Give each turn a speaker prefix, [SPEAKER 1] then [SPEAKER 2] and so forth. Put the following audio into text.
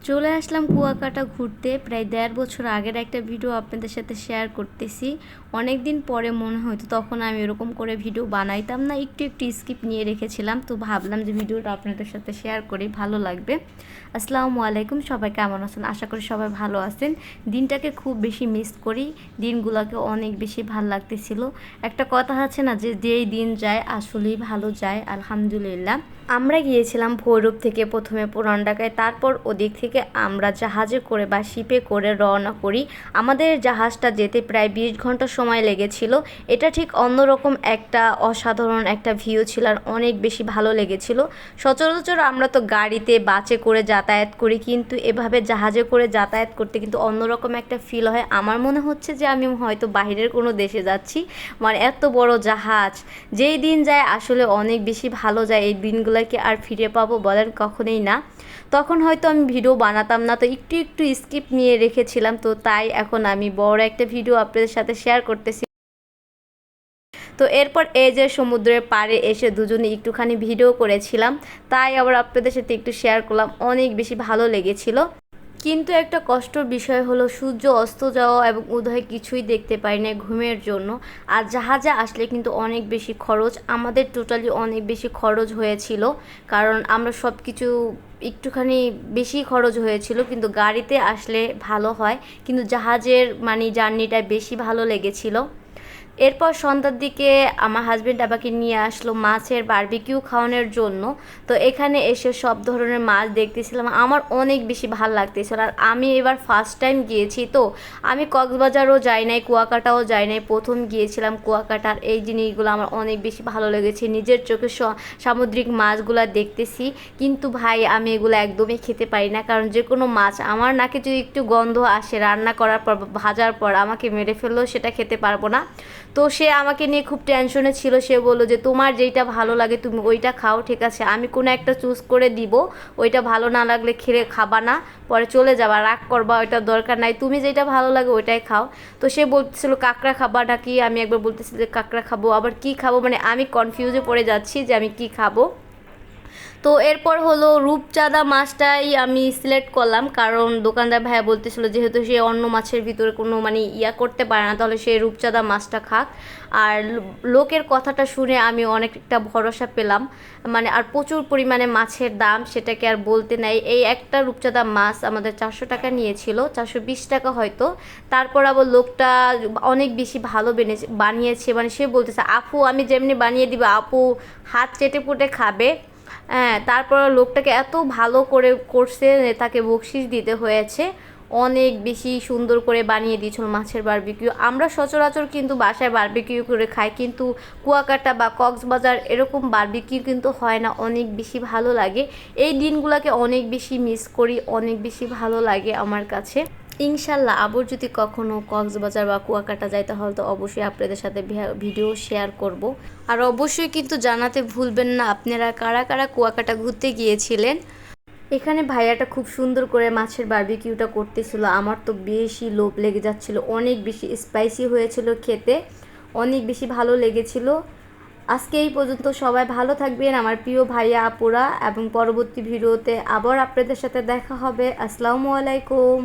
[SPEAKER 1] চলে আসলাম কুয়াকাটা ঘুরতে। প্রায় ১.৫ বছর আগের একটা ভিডিও আপনাদের সাথে শেয়ার করতেছি। অনেক দিন পরে মনে হয়তো তখন আমি এরকম করে ভিডিও বানাইতাম না, একটু একটু স্কিপ নিয়ে রেখেছিলাম। তো ভাবলাম যে ভিডিওটা আপনাদের সাথে শেয়ার করি, ভালো লাগবে। আসসালামু আলাইকুম, সবাই কেমন আছেন? আশা করি সবাই ভালো আছেন। দিনটাকে খুব বেশি মিস করি, দিনগুলোকে অনেক বেশি ভালো লাগতেছিল। একটা কথা আছে না যে যেই দিন যায় আসলেই ভালো যায়, আলহামদুলিল্লাহ। আমরা গিয়েছিলাম ভৈরব থেকে প্রথমে পুরান ঢাকায়, তারপর ওদিক থেকে আমরা জাহাজে করে বা শিপে করে রওনা করি। আমাদের জাহাজটা যেতে প্রায় ২০ ঘন্টা সময় লেগেছিল। এটা ঠিক অন্যরকম একটা অসাধারণ একটা ভিউ ছিল আর অনেক বেশি ভালো লেগেছিল। সচরাচর আমরা তো গাড়িতে বাসে করে যাতায়াত করি, কিন্তু এভাবে জাহাজে করে যাতায়াত করতে কিন্তু অন্যরকম একটা ফিল হয়। আমার মনে হচ্ছে যে আমি হয়তো বাইরের কোনো দেশে যাচ্ছি, মানে এত বড় জাহাজ। যেই দিন যায় আসলে অনেক বেশি ভালো যায়। এই দিনগুলোকে আর ফিরে পাবো বলেন? কখনোই না। তখন হয়তো আমি ভিডিও বানাতাম না, তো একটু একটু স্কিপ নিয়ে রেখেছিলাম, তো তাই এখন আমি বড় একটা ভিডিও আপনাদের সাথে শেয়ার করতেছি। তো এরপর এই যে সমুদ্রের পাড়ে এসে দুজনে একটুখানি ভিডিও করেছিলাম, তাই আবার আপনাদের সাথে একটু শেয়ার করলাম। অনেক বেশি ভালো লেগেছিল। কিন্তু একটা কষ্টর বিষয় হলো সূর্য অস্ত যাওয়া এবং উদয় কিছুই দেখতে পাই না ঘুমের জন্য। আর জাহাজে আসলে কিন্তু অনেক বেশি খরচ, আমাদের টোটালি অনেক বেশি খরচ হয়েছিল, কারণ আমরা সব কিছু একটুখানি বেশি খরচ হয়েছিল। কিন্তু গাড়িতে আসলে ভালো হয়, কিন্তু জাহাজের মানে জার্নিটা বেশি ভালো লেগেছিল। এরপর সন্ধ্যার দিকে আমার হাজব্যান্ড আমাকে নিয়ে আসলো মাছের বারবিকিউ খাওয়ানোর জন্য। তো এখানে এসে সব ধরনের মাছ দেখতেছিলাম, আমার অনেক বেশি ভালো লাগতেছিল। আর আমি এবার ফার্স্ট টাইম গিয়েছি, তো আমি কক্সবাজারও যাই নাই, কুয়াকাটাও যাই নাই, প্রথম গিয়েছিলাম কুয়াকাটার। এই জিনিসগুলো আমার অনেক বেশি ভালো লেগেছে, নিজের চোখে সামুদ্রিক মাছগুলো দেখতেছি। কিন্তু ভাই আমি এগুলো একদমই খেতে পারি না, কারণ যে কোনো মাছ আমার নাকে যদি একটু গন্ধ আসে রান্না করার পর ভাজার পর, আমাকে মেরে ফেললেও সেটা খেতে পারবো না। তো সে আমাকে নিয়ে খুব টেনশনে ছিল। সে বললো যে তোমার যেইটা ভালো লাগে তুমি ওইটা খাও, ঠিক আছে, আমি কোনো একটা চুজ করে দিব, ওইটা ভালো না লাগলে খেলে খাবা না, পরে চলে যাবা, রাগ করবা, ওইটা দরকার নাই, তুমি যেটা ভালো লাগে ওইটাই খাও। তো সে বলতেছিল কাঁকড়া খাবা নাকি, আমি একবার বলতেছি যে কাঁকড়া খাবো, আবার কি খাবো, মানে আমি কনফিউজে পড়ে যাচ্ছি যে আমি কি খাবো। তো এরপর হলো রূপচাঁদা মাছটাই আমি সিলেক্ট করলাম, কারণ দোকানদার ভাইয়া বলতেছিল যেহেতু সে অন্য মাছের ভিতরে কোনো মানে ইয়া করতে পারে না, তাহলে সে রূপচাঁদা মাছটা খাক। আর লোকের কথাটা শুনে আমি অনেকটা ভরসা পেলাম, মানে আর প্রচুর পরিমাণে মাছের দাম, সেটাকে আর বলতে নাই। এই একটা রূপচাঁদা মাছ আমাদের ৪০০ টাকা নিয়েছিল, ৪২০ টাকা হয়তো। তারপর আবার লোকটা অনেক বেশি ভালো বানিয়েছে, মানে সে বলতেছে আপু আমি যেমনি বানিয়ে দিব আপু হাত চেটে পুটে খাবে। হ্যাঁ, তারপর লোকটাকে এত ভালো করে করছে, তাকে বকশিশ দিতে হয়েছে। অনেক বেশি সুন্দর করে বানিয়ে দিয়েছিল মাছের বারবিকিউ। আমরা সচরাচর কিন্তু বাসায় বারবিকিউ করে খাই, কিন্তু কুয়াকাটা বা কক্সবাজার এরকম বারবিকিউ কিন্তু হয় না, অনেক বেশি ভালো লাগে। এই দিনগুলোকে অনেক বেশি মিস করি, অনেক বেশি ভালো লাগে আমার কাছে। ইনশাল্লাহ আবার যদি কখনো কক্সবাজার বা কুয়াকাটা যাই, তাহলে তো অবশ্যই আপনাদের সাথে ভিডিও শেয়ার করব। আর অবশ্যই কিন্তু জানাতে ভুলবেন না আপনারা কারা কারা কুয়াকাটা ঘুরতে গিয়েছিলেন। এখানে ভাইয়াটা খুব সুন্দর করে মাছের বারবিকিউটা করতেছিল, আমার তো বেশি লোভ লেগে যাচ্ছিল, অনেক বেশি স্পাইসি হয়েছিল খেতে, অনেক বেশি ভালো লেগেছিল। আজকে এই পর্যন্ত, সবাই ভালো থাকবেন আমার প্রিয় ভাইয়া আপুরা, এবং পরবর্তী ভিডিওতে আবার আপনাদের সাথে দেখা হবে। আসসালামু আলাইকুম।